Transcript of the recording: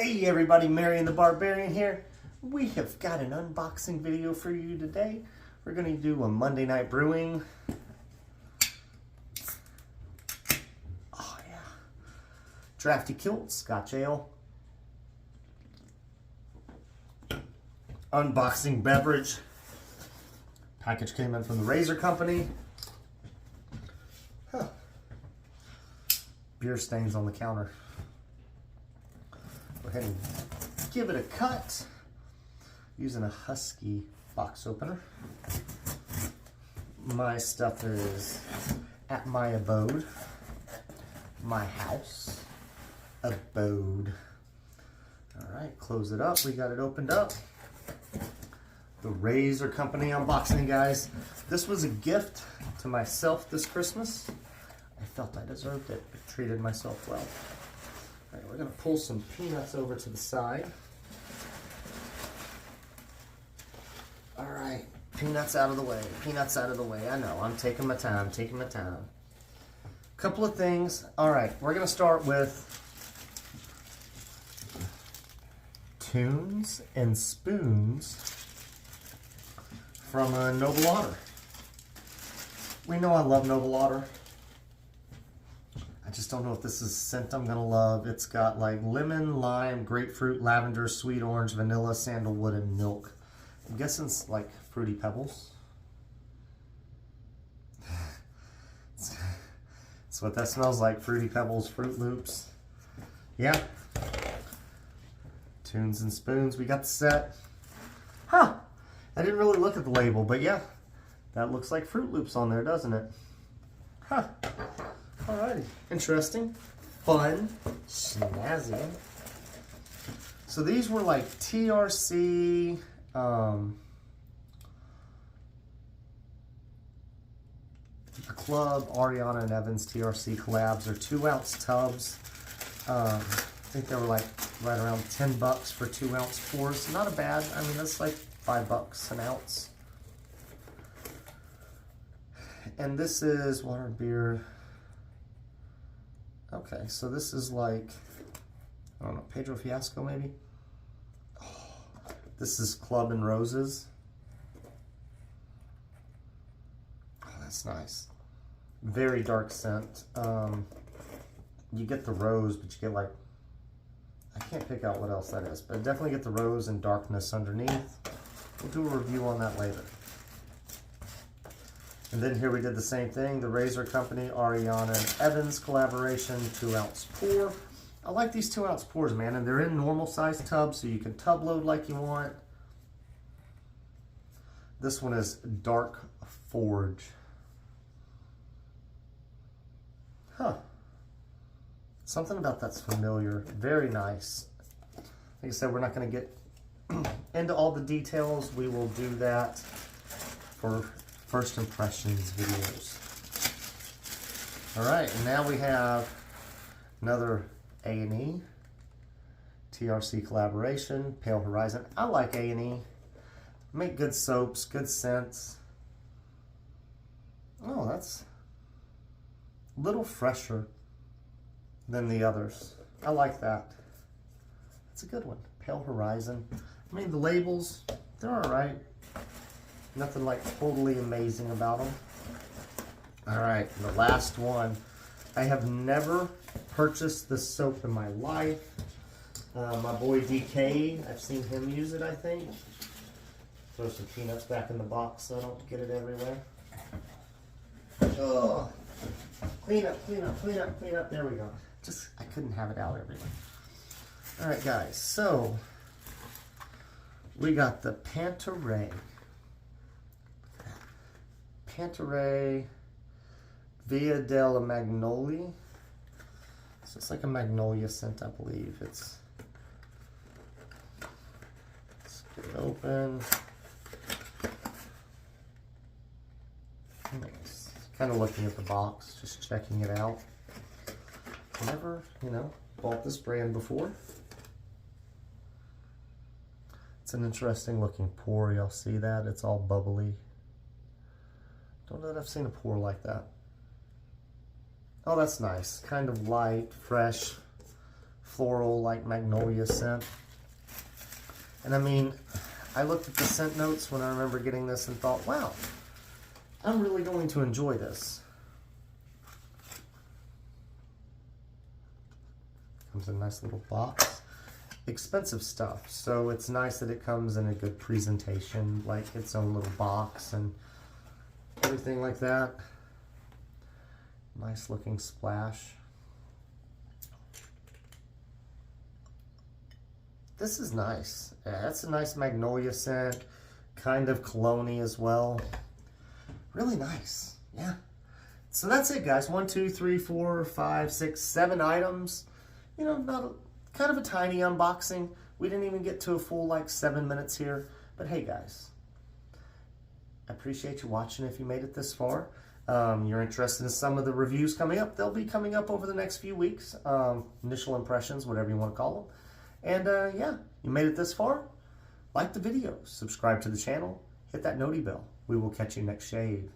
Hey everybody, Marion the Barbarian here. We have got an unboxing video for you today. We're going to do a Monday night brewing. Oh yeah. Drafty Kilt, Scotch Ale. Unboxing beverage. Package came in from the Razor Company. Huh. Beer stains on the counter. Go ahead and give it a cut using a Husky box opener. My stuff is at my abode, my house, abode. All right, close it up. We got it opened up. The Razor Company unboxing, guys. This was a gift to myself this Christmas. I felt I deserved it. I treated myself well. All right, we're going to pull some peanuts over to the side. All right, peanuts out of the way. Peanuts out of the way. I know, I'm taking my time, taking my time. Couple of things. All right, we're going to start with Tunes and Spoons from Noble Otter. We know I love Noble Otter. I just don't know if this is a scent I'm gonna love. It's got like lemon, lime, grapefruit, lavender, sweet orange, vanilla, sandalwood, and milk. I'm guessing it's like Fruity Pebbles. That's what that smells like, Fruity Pebbles, Fruit Loops. Yeah. Tunes and Spoons, we got the set. Huh, I didn't really look at the label, but yeah, that looks like Fruit Loops on there, doesn't it? Huh. Alrighty, interesting, fun, snazzy. So these were like TRC, Club, Ariana and Evans TRC collabs. They're 2-ounce tubs. I think they were like right around 10 bucks for 2-ounce pours. Not a bad, I mean that's like $5 an ounce. And this is water, beer. Okay, so this is like, I don't know, Pedro Fiasco maybe? Oh, this is Club and Roses. Oh, that's nice. Very dark scent. You get the rose, but you get like, I can't pick out what else that is, but I definitely get the rose and darkness underneath. We'll do a review on that later. And then here we did the same thing, the Razor Company, Ariana and Evans collaboration, 2-ounce pour. I like these 2-ounce pours, man, and they're in normal size tubs, so you can tub load like you want. This one is Dark Forge. Huh. Something about that's familiar. Very nice. Like I said, we're not going to get into all the details. We will do that for first impressions videos. All right, and now we have another A&E TRC collaboration, Pale Horizon. I like A&E. Make good soaps, good scents. Oh, that's a little fresher than the others. I like that. It's a good one. Pale Horizon. I mean, the labels, they're all right. Nothing like totally amazing about them. All right, the last one. I have never purchased this soap in my life. My boy DK, I've seen him use it, I think. Throw some peanuts back in the box so I don't get it everywhere. Oh, clean up, clean up, clean up, clean up. There we go. Just, I couldn't have it out everywhere. All right, guys, so we got the Pantay. Pantay Via della Magnolia. So it's like a magnolia scent, I believe. Let's get it open. Nice. Kind of looking at the box, just checking it out. Never, bought this brand before. It's an interesting looking pour. Y'all see that? It's all bubbly. Don't know that I've seen a pour like that. Oh, that's nice. Kind of light, fresh, floral, like magnolia scent. And I mean, I looked at the scent notes when I remember getting this and thought, wow, I'm really going to enjoy this. Comes in a nice little box. Expensive stuff, so it's nice that it comes in a good presentation, like its own little box and everything like that. Nice looking splash. This is nice. Yeah, that's a nice magnolia scent, kind of cologne-y as well. Really nice. Yeah. So that's it, guys. 1, 2, 3, 4, 5, 6, 7 items. You know, not a, kind of a tiny unboxing. We didn't even get to a full like 7 minutes here. But hey, guys, I appreciate you watching if you made it this far. You're interested in some of the reviews coming up. They'll be coming up over the next few weeks. Initial impressions, whatever you want to call them. And yeah, you made it this far. Like the video, subscribe to the channel, hit that noti bell. We will catch you next shave.